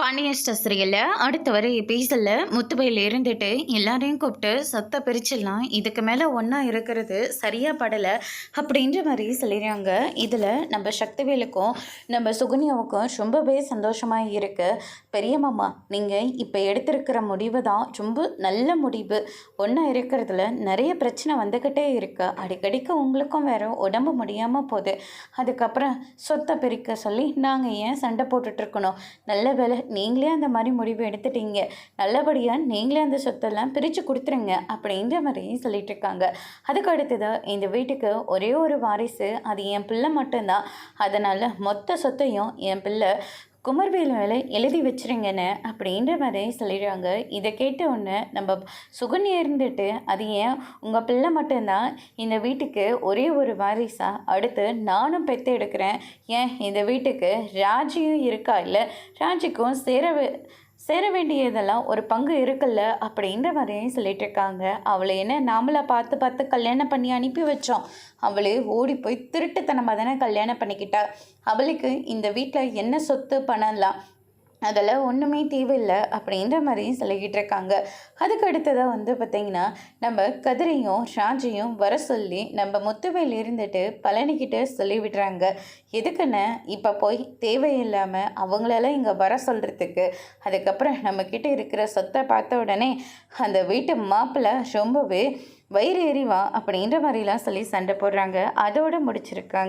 Pandian store சீரியலில் அடுத்த வர எபிசோடில் முத்துவேல் இருந்துட்டு எல்லாரையும் கூப்பிட்டு சொத்தை பிரிச்சிடலாம், இதுக்கு மேலே ஒன்றா இருக்கிறது சரியாக படலை அப்படின்ற மாதிரி சொல்லிடுறாங்க. இதில் நம்ம சக்திவேலுக்கும் நம்ம சுகன்யாவுக்கும் ரொம்பவே சந்தோஷமாக இருக்குது. பெரிய மாமா, நீங்கள் இப்போ எடுத்திருக்கிற முடிவு தான் ரொம்ப நல்ல முடிவு. ஒன்றா இருக்கிறதுல நிறைய பிரச்சனை வந்துக்கிட்டே இருக்கு. அடிக்கடிக்கு உங்களுக்கும் வேறு உடம்பு முடியாமல் போகுது. அதுக்கப்புறம் சொத்தை பிரிக்க சொல்லி நாங்கள் ஏன் சண்டை போட்டுட்ருக்கணும்? நல்ல வேலை நீங்களே அந்த மாதிரி முடிவு எடுத்துட்டீங்க. நல்லபடியாக நீங்களே அந்த சொத்தெல்லாம் பிரித்து கொடுத்துருங்க அப்படின்ற மாதிரி சொல்லிட்டு இருக்காங்க. அதுக்கு அடுத்தது இந்த வீட்டுக்கு ஒரே ஒரு வாரிசு, அது என் பிள்ளை மட்டும்தான். அதனால் மொத்த சொத்தையும் என் பிள்ளை குமர்வேல் மேலே எழுதி வச்சுருங்கன்னு அப்படின்ற மாதிரி சொல்லிடுறாங்க. இதை கேட்ட உடனே நம்ம சுகன்யா இருந்துட்டு, அது ஏன் உங்கள் பிள்ளை மட்டும்தான் இந்த வீட்டுக்கு ஒரே ஒரு வாரிசா? அடுத்து நானும் பெற்று எடுக்கிறேன். ஏன் இந்த வீட்டுக்கு ராஜியும் இருக்கா? இல்லை ராஜிக்கும் சேர வேண்டியதெல்லாம் ஒரு பங்கு இருக்குல்ல அப்படின்ற மாதிரியும் சொல்லிட்டு இருக்காங்க. அவளை என்ன நாமளை பார்த்து பார்த்து கல்யாணம் பண்ணி அனுப்பி வச்சோம்? அவளே ஓடி போய் திருட்டுத்தனமாக தானே கல்யாணம் பண்ணிக்கிட்டா. அவளுக்கு இந்த வீட்டில் என்ன சொத்து பண்ணலாம், அதெல்லாம் ஒன்றுமே தேவையில்லை அப்படின்ற மாதிரியும் சொல்லிக்கிட்டு இருக்காங்க. அதுக்கு அடுத்ததாக பார்த்திங்கன்னா நம்ம கதிரையும் ராஜையும் வர சொல்லி நம்ம முத்துவேல் இருந்துட்டு பழனிக்கிட்ட சொல்லி விடுறாங்க. எதுக்குன்னு இப்போ போய் தேவையில்லாமல் அவங்களெல்லாம் இங்கே வர சொல்கிறதுக்கு. அதுக்கப்புறம் நம்மக்கிட்ட இருக்கிற சொத்தை பார்த்த உடனே அந்த வீட்டு மாப்பிள்ளை ரொம்பவே வயிறு எறிவா அப்படின்ற மாதிரிலாம் சொல்லி சண்டை போடுறாங்க. அதோடு முடிச்சிருக்காங்க.